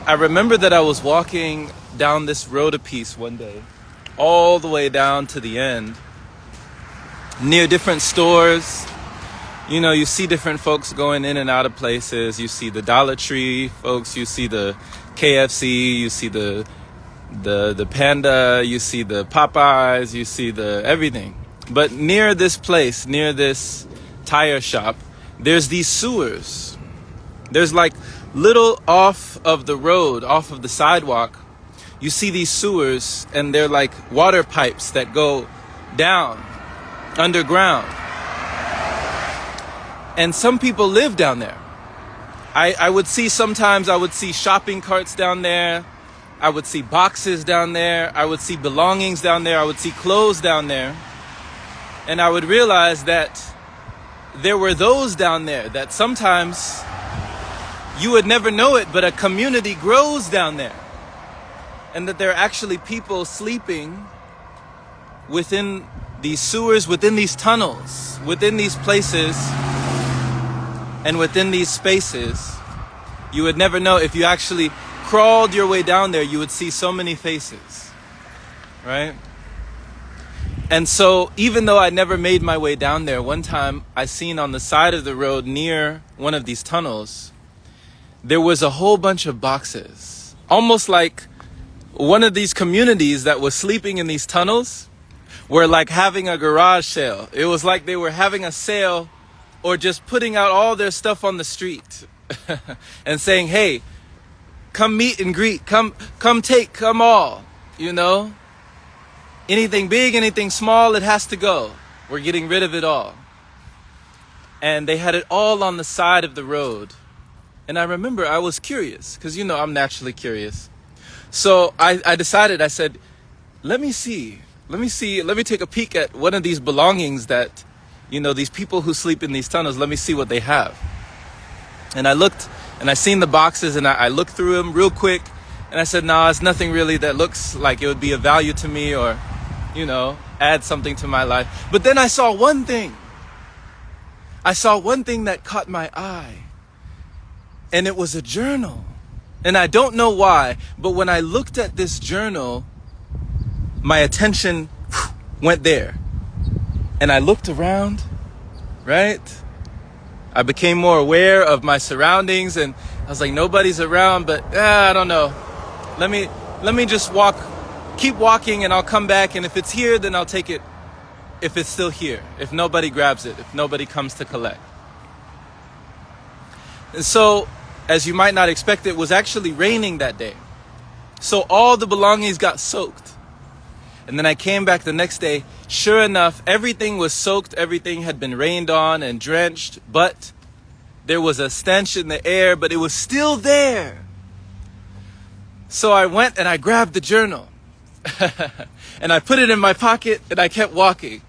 I remember that I was walking down this road a piece one day, all the way down to the end, near different stores. You know, you see different folks going in and out of places. You see the Dollar Tree folks, you see the KFC, you see the Panda, you see the Popeyes, you see the everything. But near this place, near this tire shop, there's these sewers. There's like little off of the road, off of the sidewalk, you see these sewers, and they're like water pipes that go down underground. And some people live down there. I would see shopping carts down there. I would see boxes down there. I would see belongings down there. I would see clothes down there. And I would realize that there were those down there that sometimes you would never know it, but a community grows down there. And that there are actually people sleeping within these sewers, within these tunnels, within these places, and within these spaces. You would never know. If you actually crawled your way down there, you would see so many faces, right? And so even though I never made my way down there, one time I seen on the side of the road near one of these tunnels, there was a whole bunch of boxes, almost like one of these communities that was sleeping in these tunnels were like having a garage sale. It was like they were having a sale or just putting out all their stuff on the street and saying, hey, come meet and greet, come take, come all, you know? Anything big, anything small, it has to go. We're getting rid of it all. And they had it all on the side of the road. And I remember I was curious, because you know I'm naturally curious. So I decided, I said, let me take a peek at one of these belongings that, you know, these people who sleep in these tunnels, let me see what they have. And I looked, and I seen the boxes, and I looked through them real quick, and I said, no, it's nothing really that looks like it would be of value to me or, you know, add something to my life. But then I saw one thing. I saw one thing that caught my eye, and it was a journal. And I don't know why, but when I looked at this journal, my attention went there. And I looked around, right? I became more aware of my surroundings, and I was like, nobody's around, but I don't know. Let me just keep walking, and I'll come back, and if it's here, then I'll take it if it's still here, if nobody grabs it, if nobody comes to collect. And so, as you might not expect, it was actually raining that day. So all the belongings got soaked. And then I came back the next day. Sure enough, everything was soaked. Everything had been rained on and drenched. But there was a stench in the air, but it was still there. So I went and I grabbed the journal. And I put it in my pocket, and I kept walking.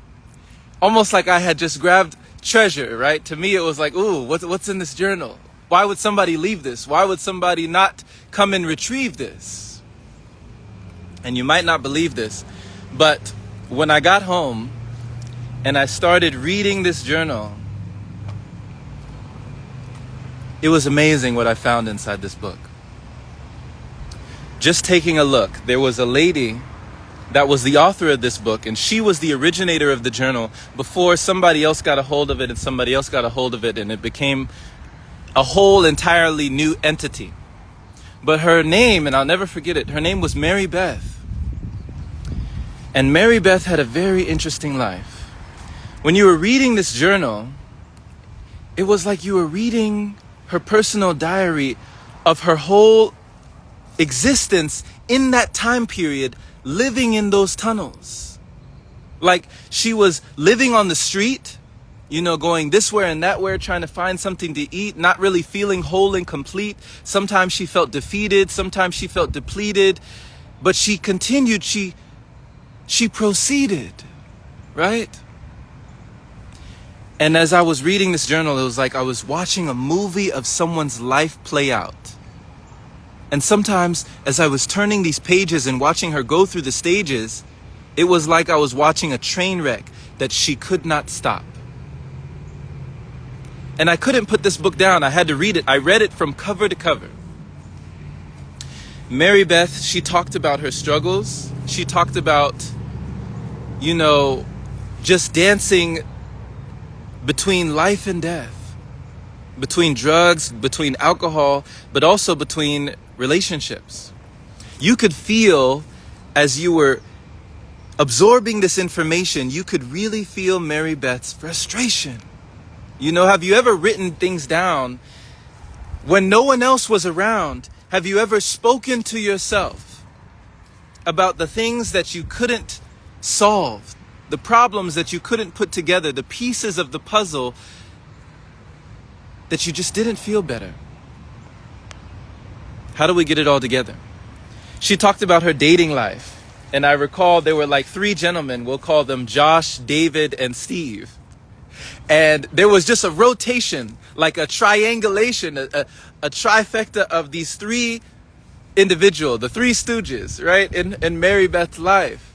Almost like I had just grabbed treasure, right? To me, it was like, ooh, what's in this journal? Why would somebody leave this? Why would somebody not come and retrieve this? And you might not believe this, but when I got home and I started reading this journal, it was amazing what I found inside this book. Just taking a look, there was a lady that was the author of this book, and she was the originator of the journal before somebody else got a hold of it, and somebody else got a hold of it, and it became a whole entirely new entity. But her name, and I'll never forget it, her name was Mary Beth. And Mary Beth had a very interesting life. When you were reading this journal, it was like you were reading her personal diary of her whole existence in that time period, living in those tunnels. Like she was living on the street, you know, going this way and that way, trying to find something to eat, not really feeling whole and complete. Sometimes she felt defeated. Sometimes she felt depleted. But she continued. She proceeded, right? And as I was reading this journal, it was like I was watching a movie of someone's life play out. And sometimes as I was turning these pages and watching her go through the stages, it was like I was watching a train wreck that she could not stop. And I couldn't put this book down. I had to read it. I read it from cover to cover. Mary Beth, she talked about her struggles. She talked about, just dancing between life and death, between drugs, between alcohol, but also between relationships. You could feel, as you were absorbing this information, you could really feel Mary Beth's frustration. Have you ever written things down when no one else was around? Have you ever spoken to yourself about the things that you couldn't solve, the problems that you couldn't put together, the pieces of the puzzle that you just didn't feel better? How do we get it all together? She talked about her dating life. And I recall there were like 3 gentlemen, we'll call them Josh, David, and Steve. And there was just a rotation, like a triangulation, a trifecta of these 3 individuals, the 3 stooges, right? In Mary Beth's life,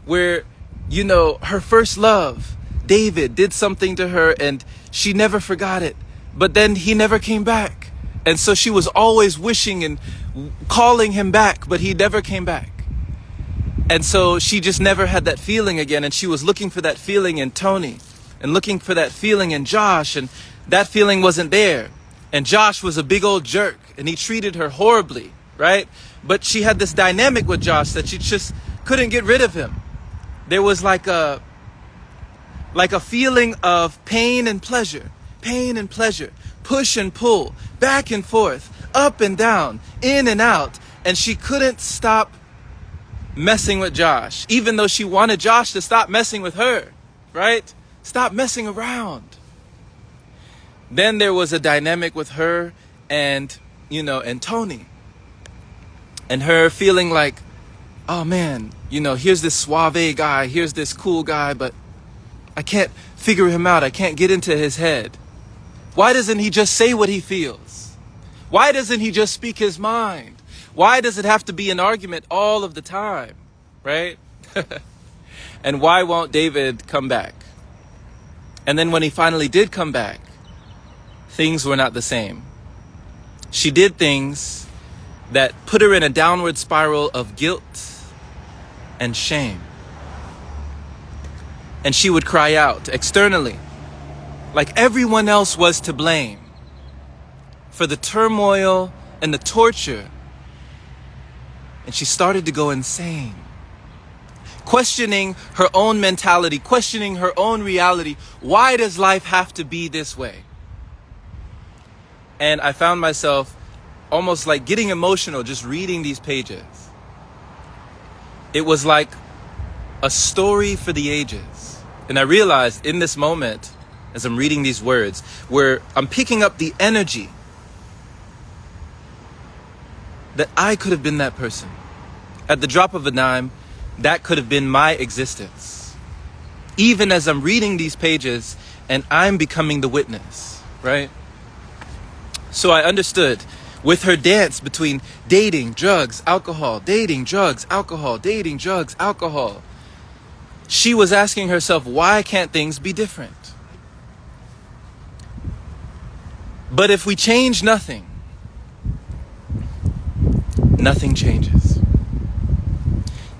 where, her first love, David, did something to her and she never forgot it. But then he never came back. And so she was always wishing and calling him back, but he never came back. And so she just never had that feeling again. And she was looking for that feeling in Tony and looking for that feeling in Josh. And that feeling wasn't there. And Josh was a big old jerk and he treated her horribly, right? But she had this dynamic with Josh that she just couldn't get rid of him. There was like a feeling of pain and pleasure, push and pull, back and forth, up and down, in and out. And she couldn't stop messing with Josh, even though she wanted Josh to stop messing with her, right? Stop messing around. Then there was a dynamic with her and Tony. And her feeling like, oh man, here's this suave guy, here's this cool guy, but I can't figure him out. I can't get into his head. Why doesn't he just say what he feels? Why doesn't he just speak his mind? Why does it have to be an argument all of the time, right? And why won't David come back? And then when he finally did come back, things were not the same. She did things that put her in a downward spiral of guilt and shame. And she would cry out externally, like everyone else was to blame for the turmoil and the torture. And she started to go insane, questioning her own mentality, questioning her own reality. Why does life have to be this way? And I found myself almost like getting emotional just reading these pages. It was like a story for the ages. And I realized in this moment, as I'm reading these words, where I'm picking up the energy that I could have been that person. At the drop of a dime, that could have been my existence. Even as I'm reading these pages and I'm becoming the witness, right? So I understood with her dance between dating, drugs, alcohol, dating, drugs, alcohol, dating, drugs, alcohol. She was asking herself, why can't things be different? But if we change nothing, nothing changes.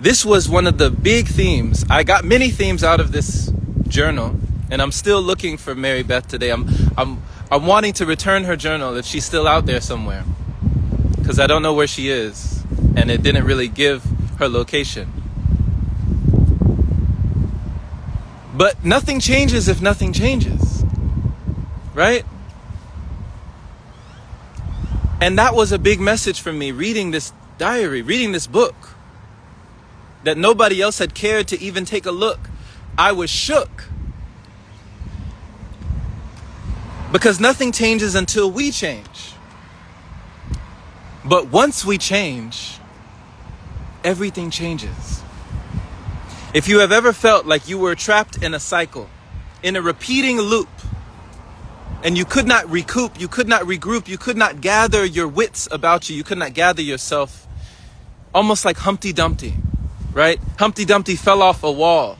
This was one of the big themes. I got many themes out of this journal, and I'm still looking for Mary Beth today. I'm wanting to return her journal if she's still out there somewhere, because I don't know where she is, and it didn't really give her location. But nothing changes if nothing changes, right? And that was a big message for me, reading this diary, reading this book, that nobody else had cared to even take a look. I was shook. Because nothing changes until we change. But once we change, everything changes. If you have ever felt like you were trapped in a cycle, in a repeating loop, and you could not recoup, you could not regroup, you could not gather your wits about you, you could not gather yourself, almost like Humpty Dumpty, right? Humpty Dumpty fell off a wall.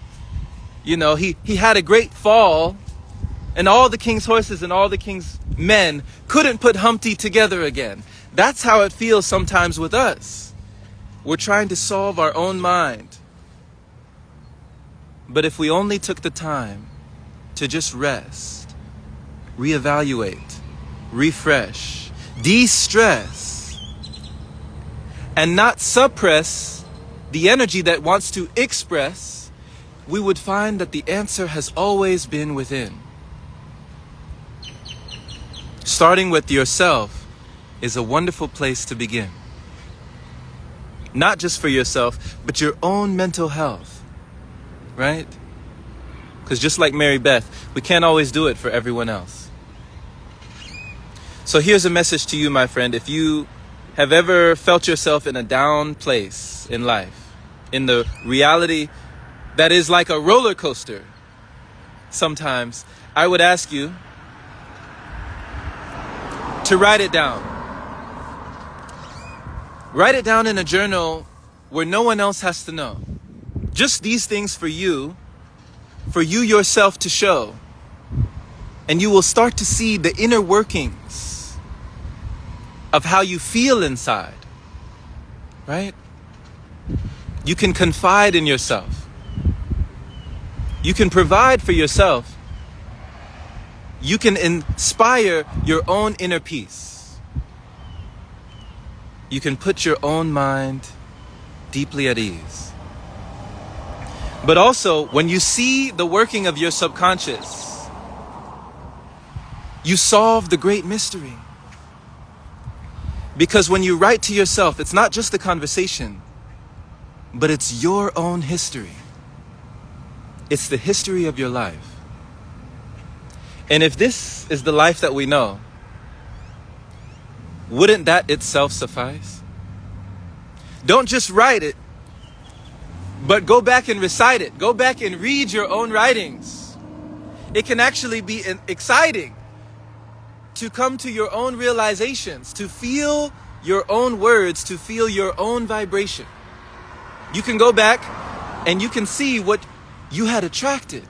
He had a great fall, and all the king's horses and all the king's men couldn't put Humpty together again. That's how it feels sometimes with us. We're trying to solve our own mind. But if we only took the time to just rest, reevaluate, refresh, de-stress, and not suppress the energy that wants to express, we would find that the answer has always been within. Starting with yourself is a wonderful place to begin. Not just for yourself, but your own mental health, right? Because just like Mary Beth, we can't always do it for everyone else. So here's a message to you, my friend. If you have ever felt yourself in a down place in life, in the reality that is like a roller coaster, sometimes I would ask you to write it down. Write it down in a journal where no one else has to know. Just these things for you yourself to show. And you will start to see the inner workings of how you feel inside, right? You can confide in yourself. You can provide for yourself. You can inspire your own inner peace. You can put your own mind deeply at ease. But also, when you see the working of your subconscious, you solve the great mystery. Because when you write to yourself, it's not just a conversation, but it's your own history. It's the history of your life. And if this is the life that we know, wouldn't that itself suffice? Don't just write it, but go back and recite it. Go back and read your own writings. It can actually be exciting to come to your own realizations, to feel your own words, to feel your own vibration. You can go back and you can see what you had attracted.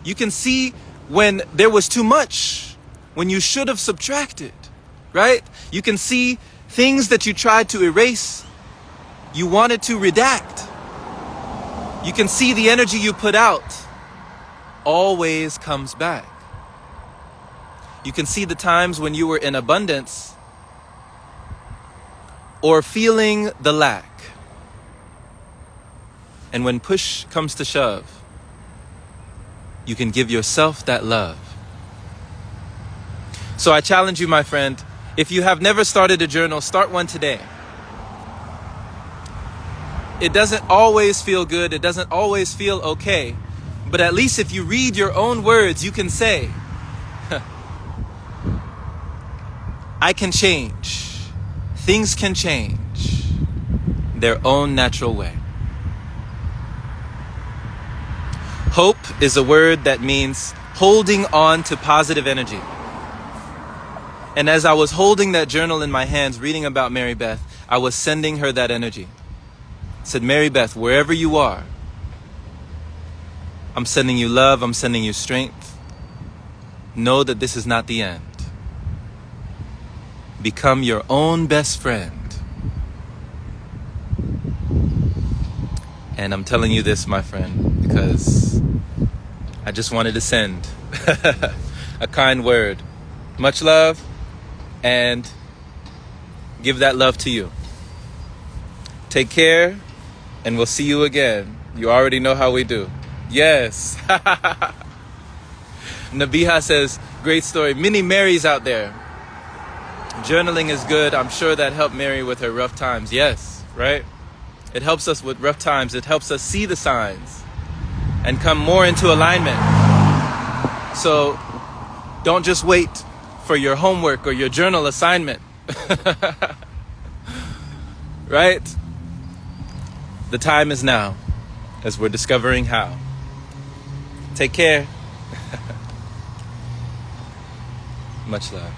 You can see when there was too much, when you should have subtracted, right? You can see things that you tried to erase, you wanted to redact. You can see the energy you put out always comes back. You can see the times when you were in abundance or feeling the lack. And when push comes to shove, you can give yourself that love. So I challenge you, my friend, if you have never started a journal, start one today. It doesn't always feel good. It doesn't always feel okay. But at least if you read your own words, you can say, I can change. Things can change their own natural way. Hope is a word that means holding on to positive energy. And as I was holding that journal in my hands, reading about Mary Beth, I was sending her that energy. I said, Mary Beth, wherever you are, I'm sending you love, I'm sending you strength. Know that this is not the end. Become your own best friend. And I'm telling you this, my friend, because I just wanted to send a kind word. Much love, and give that love to you. Take care, and we'll see you again. You already know how we do. Yes. Nabiha says, great story. Many Marys out there. Journaling is good. I'm sure that helped Mary with her rough times. Yes, right? It helps us with rough times. It helps us see the signs and come more into alignment. So don't just wait for your homework or your journal assignment. Right? The time is now, as we're discovering how. Take care. Much love.